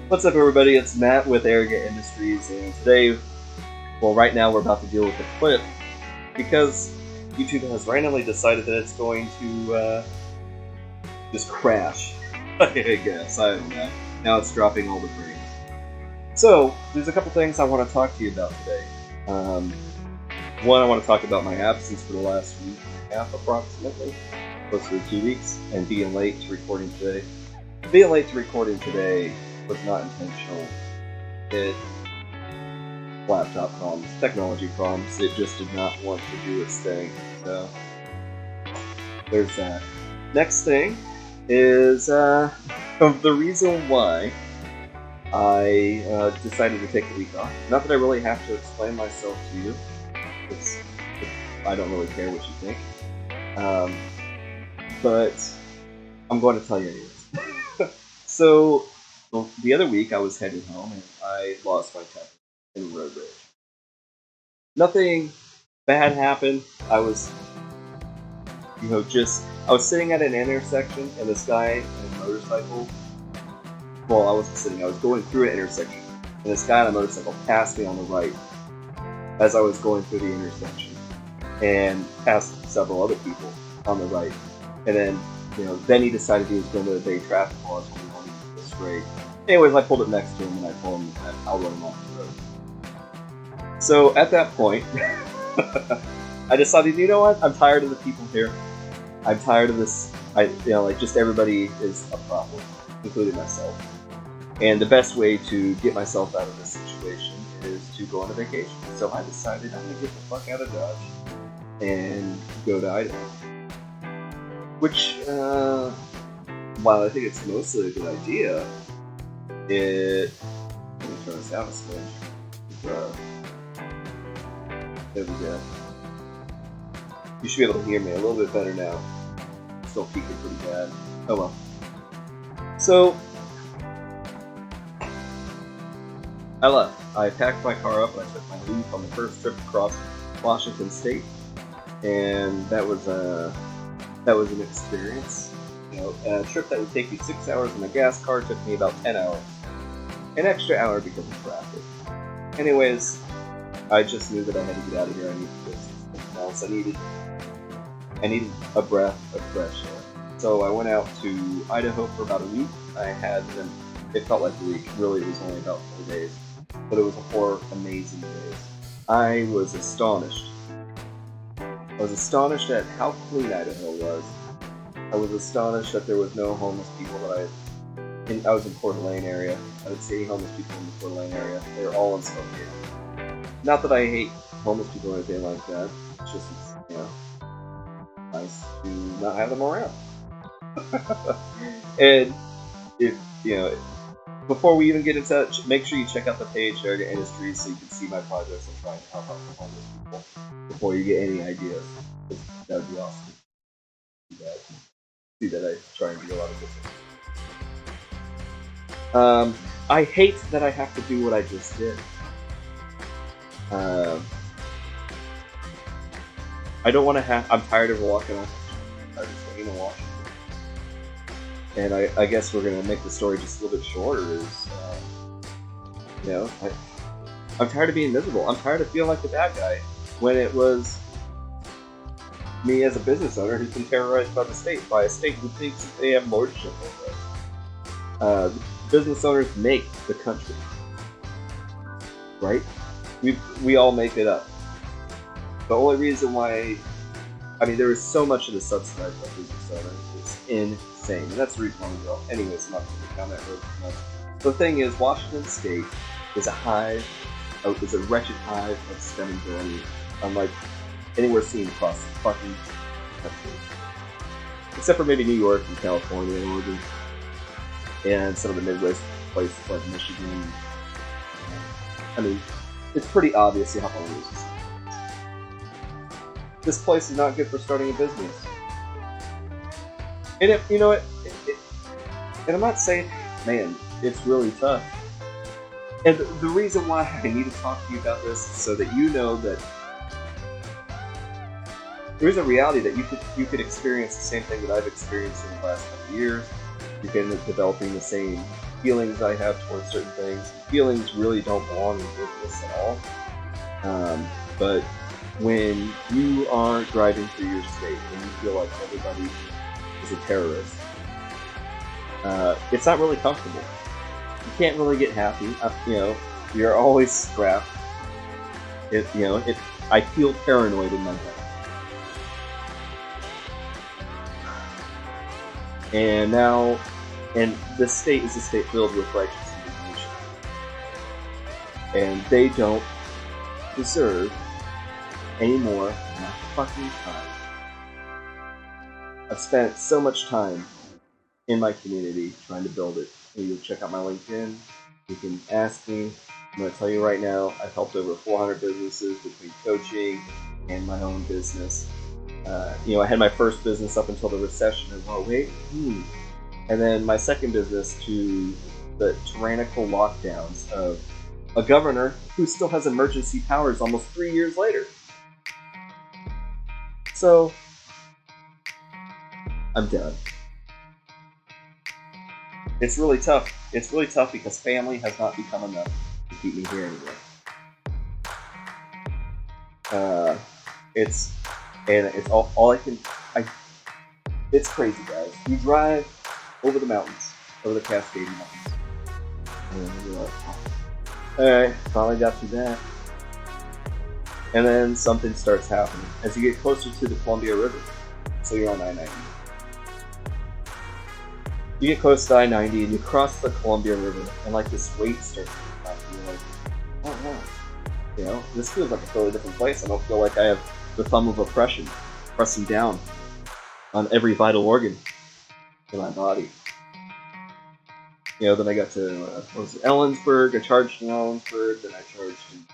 What's up, everybody? It's Matt with Arrogant Industries, and today, right now we're about to deal with a clip because YouTube has randomly decided that it's going to just crash. I guess, I don't know. Now it's dropping all the frames. So, there's a couple things I want to talk to you about today. One, I want to talk about my absence for the last week and a half, approximately, closer to 2 weeks, and being late to recording today. Being late to recording today was not intentional. It laptop problems, technology problems. It just did not want to do its thing. So there's that. Next thing is the reason why I decided to take a week off. Not that I really have to explain myself to you, because I don't really care what you think. But I'm going to tell you anyways. So the other week I was heading home and I lost my temper in road rage. Nothing bad happened. I was, I was sitting at an intersection and this guy in a motorcycle, I wasn't sitting, I was going through an intersection and this guy on a motorcycle passed me on the right as I was going through the intersection and passed several other people on the right. And then, then he decided he was going to obey traffic laws when he wanted to go straight. Anyways, I pulled up next to him and I told him that I'll run him off the road. So at that point, I decided, you know what? I'm tired of the people here. I'm tired of this. Just everybody is a problem, including myself. And the best way to get myself out of this situation is to go on a vacation. So I decided I'm going to get the fuck out of Dodge and go to Idaho. Which, while I think it's mostly a good idea, let me turn this down a smidge. There we go. You should be able to hear me a little bit better now. Still peaking pretty bad. Oh well. So, I left. I packed my car up and I took my leave on the first trip across Washington State. And that was an experience. A trip that would take me 6 hours in a gas car took me about 10 hours. An extra hour because of traffic. Anyways, I just knew that I had to get out of here. I needed to do something else. I needed a breath of fresh air. So I went out to Idaho for about a week. It felt like a week. Really, it was only about 4 days. But it was 4 amazing days. I was astonished. I was astonished at how clean Idaho was. I was astonished that there was no homeless people I was in Coeur d'Alene area. I didn't see any homeless people in the Coeur d'Alene area. They were all in Spokane. Not that I hate homeless people or anything like that. It's just, nice to not have them around. And before we even get into that, make sure you check out the page, Arrogant Industries, so you can see my projects and trying to help out the homeless people before you get any ideas. That would be awesome. See that I try and do a lot of good things. I hate that I have to do what I just did. I don't want to I'm tired of walking off. I'm just waiting to walk. And I guess we're going to make the story just a little bit shorter. I'm tired of being miserable. I'm tired of feeling like the bad guy when it was me as a business owner who's been terrorized by a state who thinks that they have lordship over us. Business owners make the country, right? We all make it up. The only reason why, there is so much of the subsidized by business owners. It's insane, and that's the reason why we go. Anyways, I'm not going to comment really much. The thing is, Washington State is a wretched hive of STEM and villainy, unlike anywhere seen across the fucking country. Except for maybe New York and California and Oregon. And some of the Midwest places like Michigan. It's pretty obvious how far it is. This place is not good for starting a business. And and I'm not saying, man, it's really tough. And the reason why I need to talk to you about this is so that you know that there's a reality that you could experience the same thing that I've experienced in the last couple of years. You can developing the same feelings I have towards certain things. Feelings really don't belong in business at all. But when you are driving through your state and you feel like everybody is a terrorist, it's not really comfortable. You can't really get happy. You're always strapped. I feel paranoid in my head. And this state is a state filled with righteous indignation. And they don't deserve any more than my fucking time. I've spent so much time in my community trying to build it. You can check out my LinkedIn. You can ask me. I'm going to tell you right now, I've helped over 400 businesses between coaching and my own business. I had my first business up until the recession in 2008. And then my second business to the tyrannical lockdowns of a governor who still has emergency powers almost 3 years later. So, I'm done. It's really tough. It's really tough because family has not become enough to keep me here anymore. It's all I can. It's crazy, guys. You drive over the mountains, over the Cascade Mountains, and you're like, alright, finally got through that. And then something starts happening as you get closer to the Columbia River. So you're on I-90. You get close to I-90 and you cross the Columbia River, and like this weight starts to come off. You're like, oh wow, this feels like a totally different place. I don't feel like I have the thumb of oppression pressing down on every vital organ in my body. Then I got to Ellensburg. I charged in Ellensburg. Then I charged in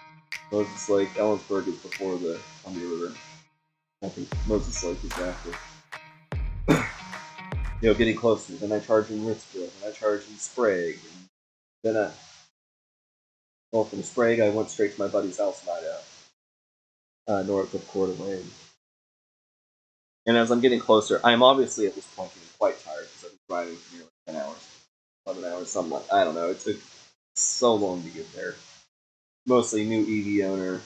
Moses Lake. Ellensburg is before the Columbia River. I think Moses Lake is after. Getting closer. Then I charged in Ritzville. Then I charged in Sprague. And then from Sprague, I went straight to my buddy's house in Idaho, north of Coeur d'Alene. And as I'm getting closer, I'm obviously at this point getting quite tired because I've been driving for nearly 10 hours, 11 hours, something like I don't know. It took so long to get there. Mostly new EV owner,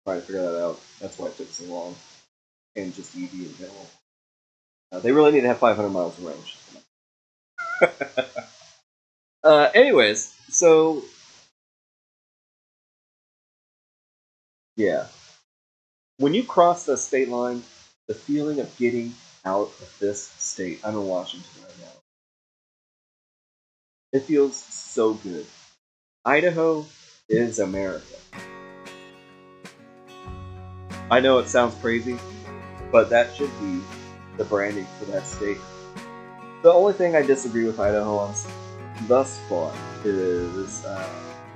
trying to figure that out. That's why it took so long. And just EV in general. They really need to have 500 miles of range. Anyways, so yeah. When you cross the state line, the feeling of getting out of this state, I'm in Washington right now. It feels so good. Idaho is America. I know it sounds crazy, but that should be the branding for that state. The only thing I disagree with Idaho on thus far is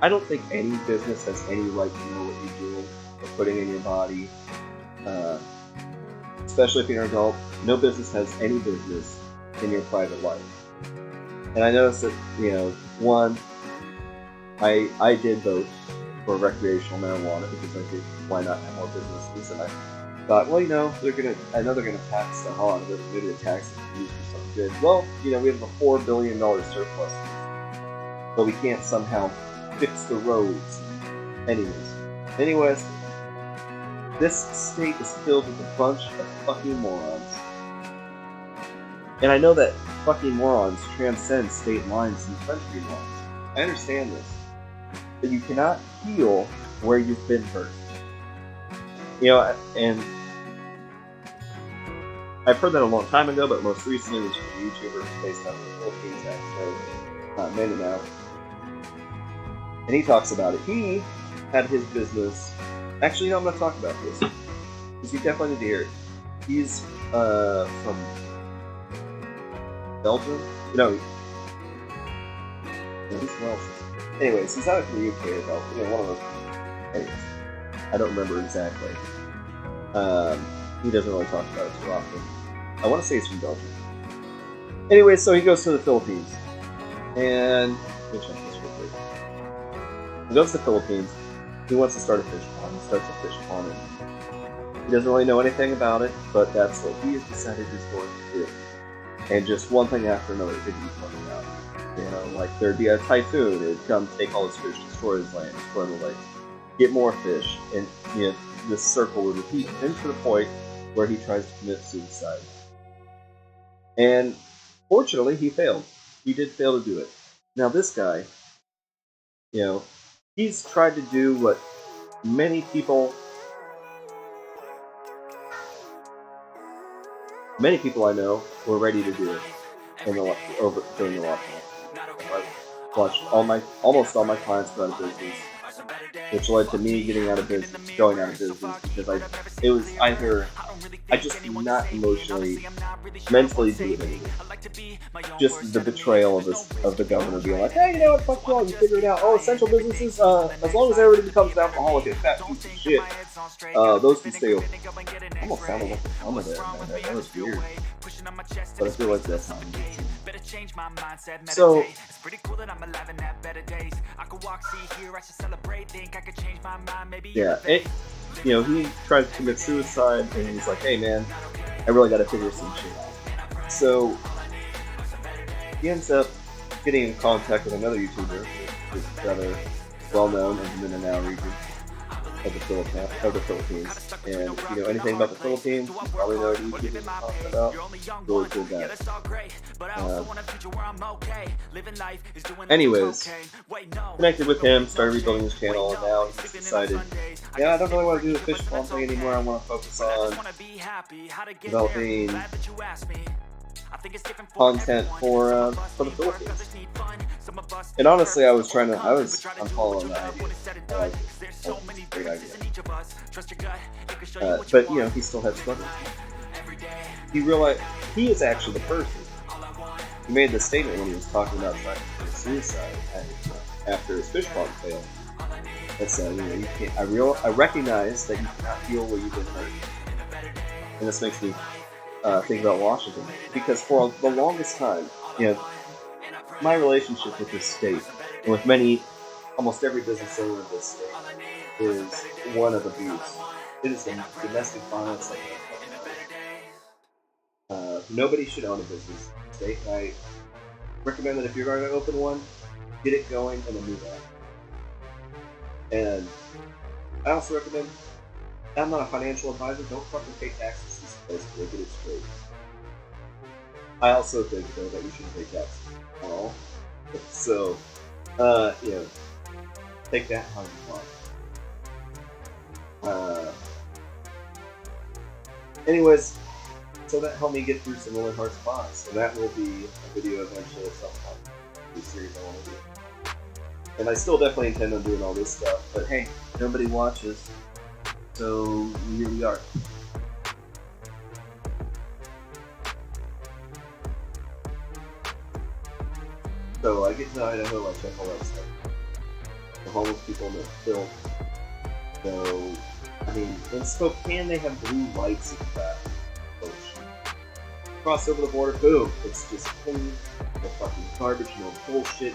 I don't think any business has any right to know what you're doing or putting in your body. Especially if you're an adult, no business has any business in your private life. And I noticed that, one, I did vote for recreational marijuana because I think why not have more businesses? And I thought, well, I know they're gonna tax the hell out of it. Maybe the tax is used for something good. Well, we have a $4 billion surplus, but we can't somehow fix the roads. Anyways, this state is filled with a bunch of fucking morons. And I know that fucking morons transcend state lines and country lines. I understand this. But you cannot heal where you've been hurt. And I've heard that a long time ago, but most recently was from a YouTuber based out of the Philippines, actually, Mindanao. And he talks about it. He had his business. Actually, I'm going to talk about this because you definitely need to hear it. He's from Belgium. No, he's Welsh. Anyways, he's out of the UK or Belgium. One of those. Anyways, I don't remember exactly. He doesn't really talk about it too often. I want to say he's from Belgium. Anyway, so he goes to the Philippines. And let me check this real quick. He goes to the Philippines. He wants to start a fish pond. He starts a fish pond. And he doesn't really know anything about it, but that's what he has decided he's going to do. And just one thing after another, it keeps coming out. like there'd be a typhoon, it'd come take all his fish, destroy his land, destroy the lake, get more fish, and this circle would repeat, and to the point where he tries to commit suicide. And fortunately, he failed. He did fail to do it. Now this guy, he's tried to do what many people I know were ready to do during the lockdown. I watched almost all my clients go out of business, which led to me going out of business because it was either I just could not mentally do it anymore. Just the betrayal of the governor being like, hey, you know what, fuck you all, you figure it out. Oh, essential businesses, as long as everybody becomes an alcoholic and fat piece of shit, those can stay open. I almost sounded like a plumber there, man. That was weird. But I feel like that's how it is. So, yeah, he tried to commit suicide, and he's like, hey man, I really gotta figure some shit out. So, he ends up getting in contact with another YouTuber who's rather well known in the Mindanao region of the Philippines. And if you know anything about the Philippines, you probably know what YouTubers are talking about. Really cool guy. Anyways, connected with him, started rebuilding his channel, and now he's decided, I don't really want to do the fish farm thing anymore. I want to focus on developing content for the Philippines. And honestly, I'm following that idea. It's a great idea. But he still had struggles. He realized he is actually the person who made the statement when he was talking about trying to commit suicide after his fish farm failed. That said, you can't. I recognize that you cannot feel where you've been hurt, and this makes me think about Washington, because for the longest time, my relationship with this state, and with almost every business owner of this state, is one of abuse. It is domestic violence like nobody should own a business in the state. I recommend that if you're going to open one, get it going and then move on. And I also recommend, I'm not a financial advisor, don't fucking pay taxes this place, but get it straight. I also think, though, that you shouldn't pay taxes at all. So, take that how you want. Anyways, so that helped me get through some really hard spots. So that will be a video eventually at some point. The series I want to do. And I still definitely intend on doing all this stuff, but hey, nobody watches, so here we are. So I get to Idaho, I check all that stuff. The homeless people in the filth. So, in Spokane they have blue lights and crap. Cross over the border, boom, it's just clean, no fucking garbage, no bullshit,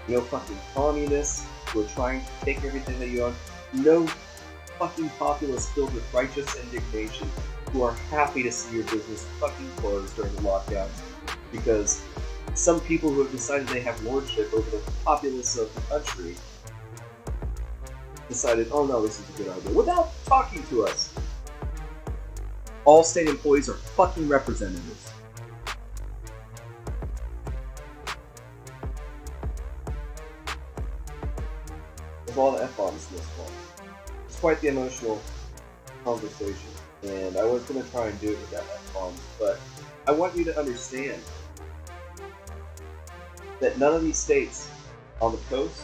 no fucking communists who are trying to take everything that you own, no fucking populace filled with righteous indignation who are happy to see your business fucking closed during the lockdown, because some people who have decided they have lordship over the populace of the country decided, oh no, this is a good idea, without talking to us. All state employees are fucking representatives. Of all the F-bombs in this one. It's quite the emotional conversation, and I was going to try and do it without F-bombs, but I want you to understand that none of these states on the coast,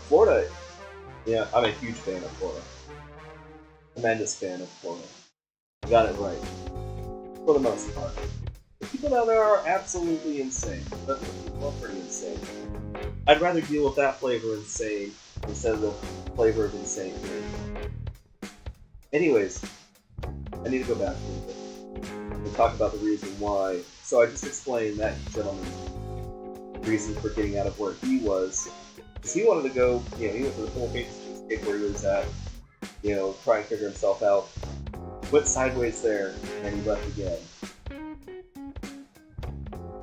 Florida, I'm a huge fan of Florida. Tremendous fan of Florida. You got it right. For the most part. The people down there are absolutely insane. But people are pretty insane. I'd rather deal with that flavor of insane instead of the flavor of insane here. Anyways, I need to go back a little bit and talk about the reason why. So I just explained that gentleman's reason for getting out of where he was. Because he wanted to go, he went to the Philippines to escape where he was at, try and figure himself out. Went sideways there, and he left again.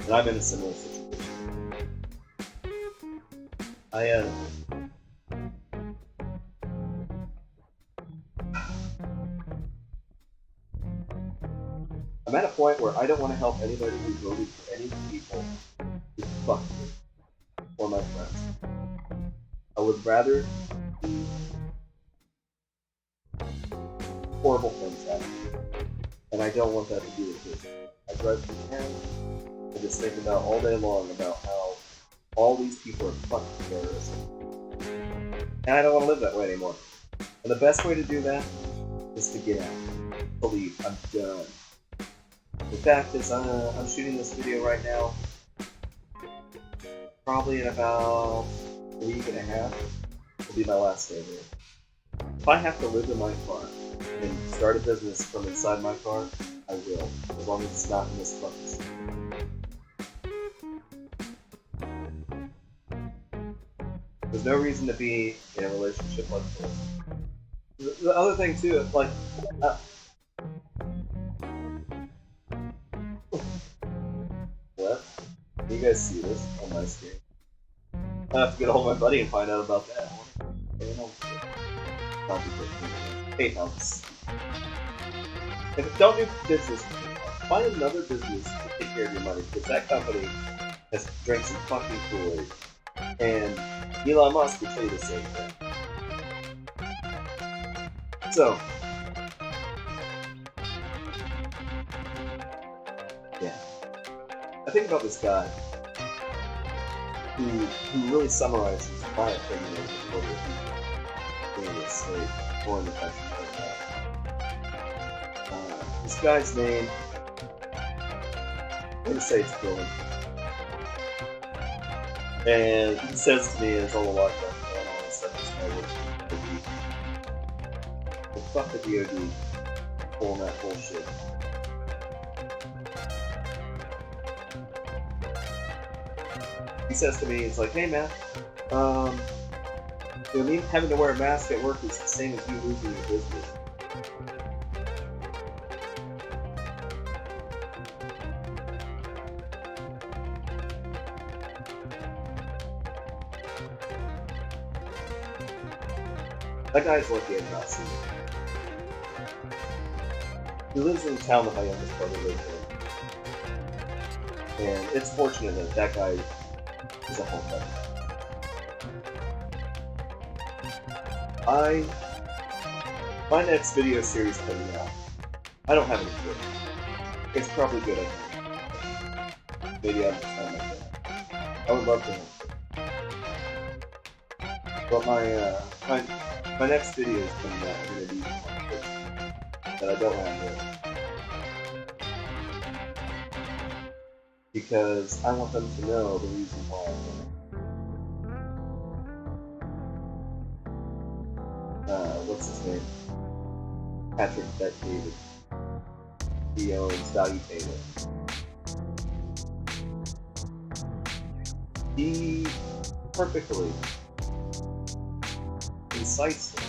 And I'm in a similar situation. I'm at a point where I don't want to help anybody who voted for any people who fuck me or my friends. I would rather do horrible things happen, and I don't want that to be the case. I drive through town and just think about all day long about how all these people are fucking terrorists. And I don't want to live that way anymore. And the best way to do that is to get out. To leave. I'm done. The fact is, I'm shooting this video right now. Probably in about a week and a half will be my last day here. If I have to live in my car and start a business from inside my car, I will. As long as it's not in this fucking city. There's no reason to be in a relationship like this. The other thing too, is like, what? You guys see this on my screen? I have to get a hold of my buddy and find out about that. Hey, helps. If you don't do business, find another business to take care of your money, because that company has drank some fucking Kool-Aid. And Elon Musk will tell you the same thing. So, yeah. I think about this guy who really summarizes my opinion of the world being a slave or in the country like that. This guy's name, I'm going to say it's Dylan. And he says to me, it's all the lockdown and all this stuff, I work for the DOD. But fuck the DOD pulling that bullshit. He says to me, it's like, hey man, me having to wear a mask at work is the same as you losing your business. That guy's lucky I'm not seeing it. He lives in the town that my youngest brother lives in. And it's fortunate that that guy is a homebody. My next video series coming out, I don't have any clue. It's probably good, I think. Maybe I'm just not like that. I would love to have. But my next video is coming out. I'm going to do that I don't have yet. Because I want them to know the reason why I'm doing it. What's his name? Patrick Bet David. He owns Value Payment. He perfectly, concisely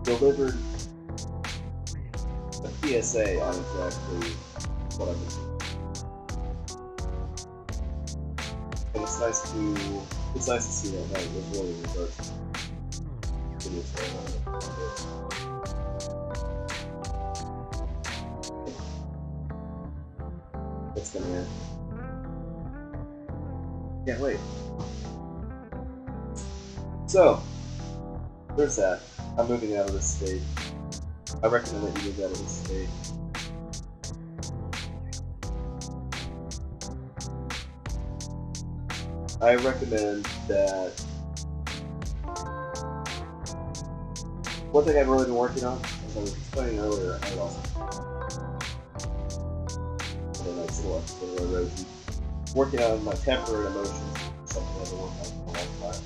delivered a PSA on exactly what I've been doing. And it's nice to see that night was really reversed. What's gonna end? Can't wait. So, there's that. I'm moving out of this state. I recommend that you move out of this state. I recommend that. One thing I've really been working on, as I was explaining earlier, I lost a nice little episode where I wrote working on my temporary emotions, something I've been working on for a long time.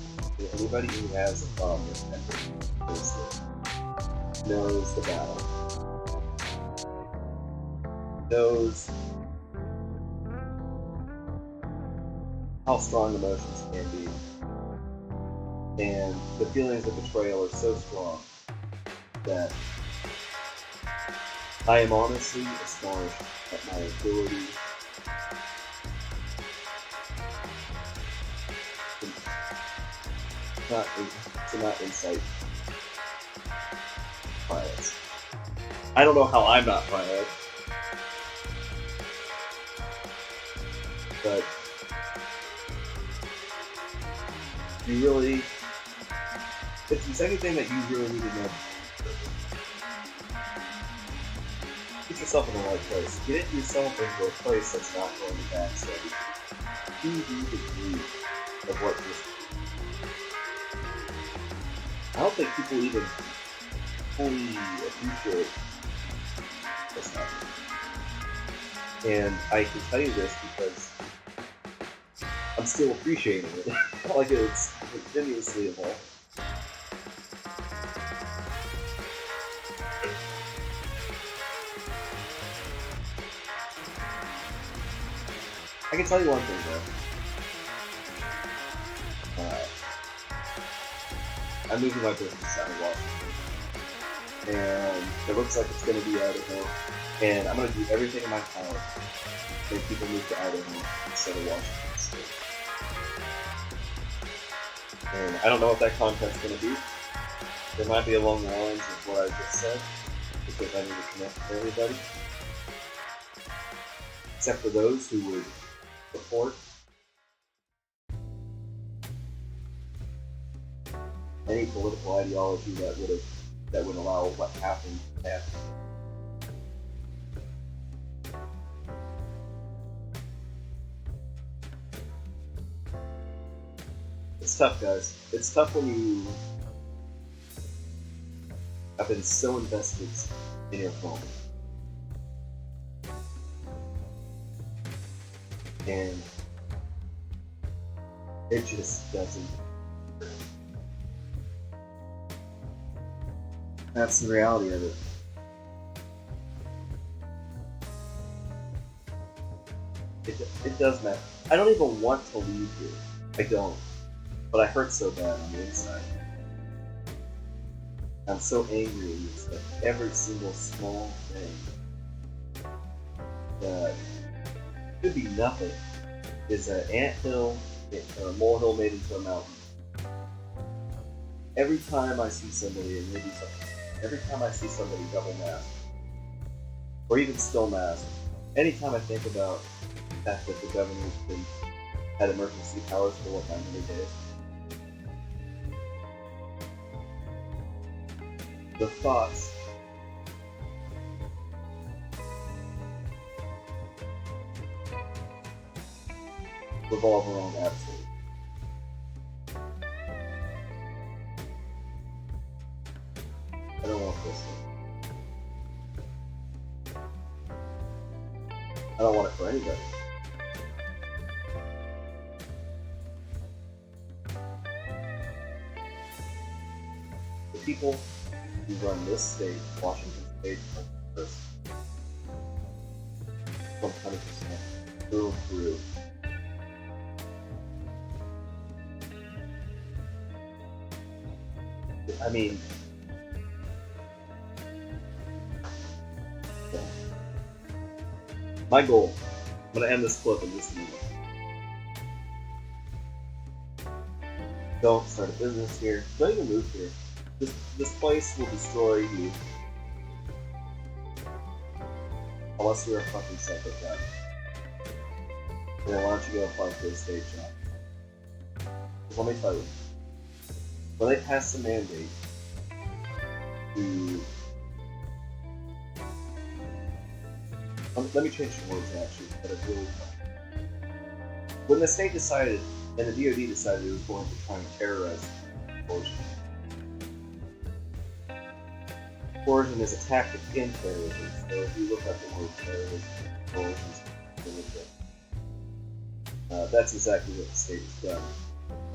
Anybody who has a problem with temporary emotions knows the battle. Knows how strong emotions can be. And the feelings of betrayal are so strong that I am honestly astonished at my ability to not incite violence. I don't know how I'm not violent, but you really, if there's anything that you really need to know, get yourself in the right place. Get yourself into a place that's not going to backstab you. To the degree of what you're. I don't think people even fully appreciate what's happening. And I can tell you this because I'm still appreciating it. Like it's continuously evolving. I can tell you one thing though. I'm moving my business out of Washington, and it looks like it's going to be Idaho. And I'm going to do everything in my power to make people move to Idaho instead of Washington State. And I don't know what that content's going to be. It might be along the lines of what I just said, because I need to connect with everybody. Except for those who would support any political ideology that would allow what happened to happen. It's tough, guys. It's tough when you have been so invested in your phone. And it just doesn't. That's the reality of it. It does matter. I don't even want to leave here. I don't. But I hurt so bad on the inside. I'm so angry and it's like every single small thing that could be nothing is an anthill or a molehill made into a mountain. Every time I see somebody, and maybe something, every time I see somebody double masked, or even still masked, anytime I think about the fact that the governor's had emergency powers for what, how many days? The thoughts revolve around absolute. I don't want this one. I don't want it for anybody. The people who run this state, Washington State, first, 100% through and through. I mean, yeah. My goal, I'm going to end this clip in just a minute. Don't start a business here. Don't even move here. This place will destroy you. Unless you're a fucking psychopath. Then why don't you go apply for a state job? Let me tell you. When they passed the mandate to... Let me change the words actually, but it's really fun. When the state decided, and the DoD decided it was going to try and terrorize abortion. Coercion is a tactic in terrorism, so if you look up the word terrorism, coercion, that's exactly what the state has done.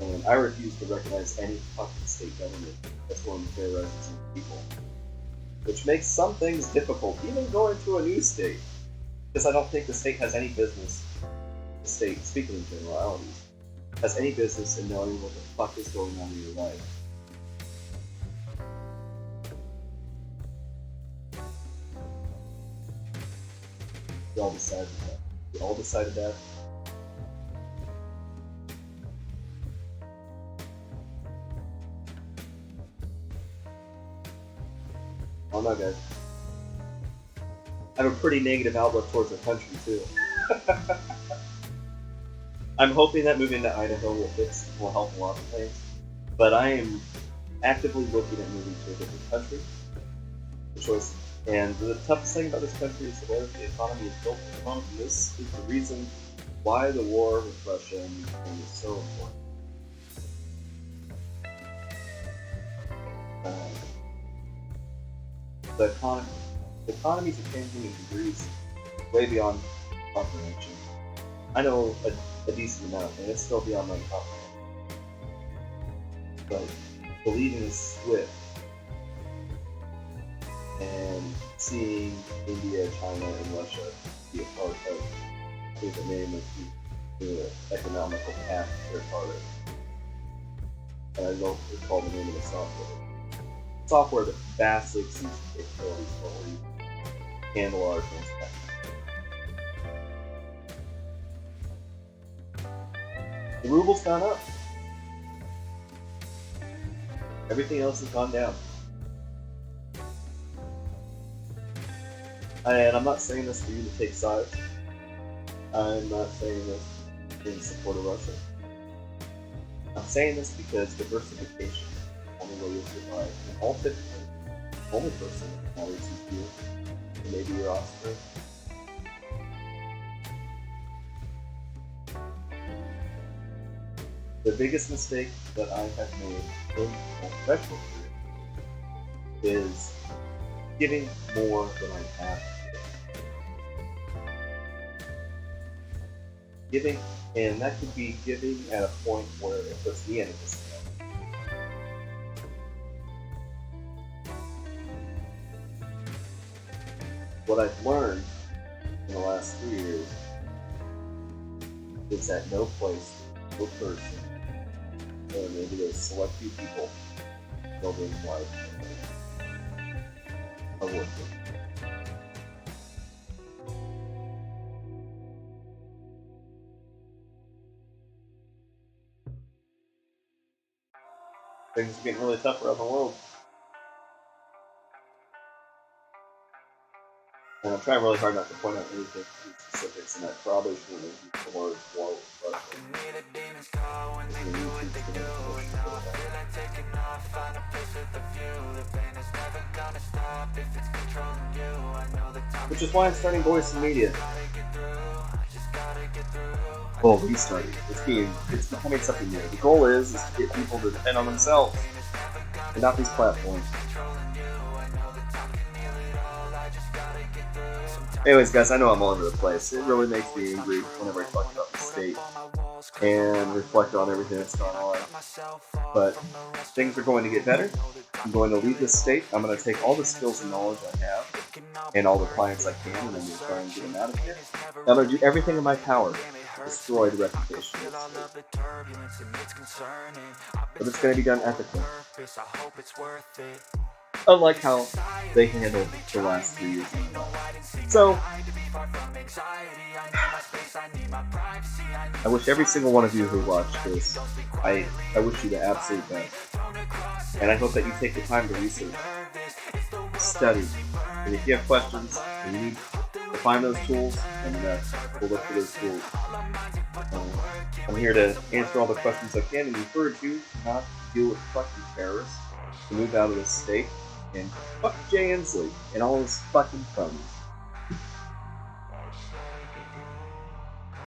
And I refuse to recognize any fucking state government that's going to terrorize some people. Which makes some things difficult, even going to a new state. Because I don't think the state has any business, the state, speaking in generalities, has any business in knowing what the fuck is going on in your life. We all decided that. We all decided that. Oh no, guys. I have a pretty negative outlook towards the country too. I'm hoping that moving to Idaho will help a lot of things, but I am actively looking at moving to a different country. The choice, and the toughest thing about this country is the way the economy is built. And this is the reason why the war with Russia and Ukraine is so important. The economies are changing in degrees way beyond comprehension. I know a decent amount, and it's still beyond my comprehension. But believing is swift, and seeing India, China, and Russia be a part of the name of the economical path they're part of. And I don't recall the name of the software. Software that vastly exceeds the capabilities for what we handle our transactions. The ruble's gone up. Everything else has gone down. And I'm not saying this for you to take sides. I'm not saying this in support of Russia. I'm saying this because diversification is the only way you'll survive. And ultimately, the only person that matters is you, and maybe your offspring. The biggest mistake that I have made in my professional career is giving more than I have to give. Giving, and that could be giving at a point where it puts me in a disadvantage. What I've learned in the last 3 years is that no place, no person, or maybe those select few people building life are worth it. Things are getting really tough around the world. And I'm trying really hard not to point out anything specifics, and I probably shouldn't have used the word war with Russia. Which is why I'm starting Voice in Media. Well, restarting. It's becoming something new. The goal is to get people to depend on themselves and not these platforms. Anyways, guys, I know I'm all over the place. It really makes me angry whenever I talk about the state and reflect on everything that's gone on. But things are going to get better. I'm going to leave this state. I'm going to take all the skills and knowledge I have and all the clients I can, and I'm going to try and get them out of here. I'm going to do everything in my power to destroy the reputation of the state. But it's going to be done ethically. Unlike how they handled the last 3 years. So, I wish every single one of you who watched this, I wish you the absolute best. And I hope that you take the time to research, study, and if you have questions and you need to find those tools, then we'll look for those tools. I'm here to answer all the questions I can and encourage you to not deal with fucking terrorists, to move out of this state, and fuck Jay Inslee and all his fucking thumbs.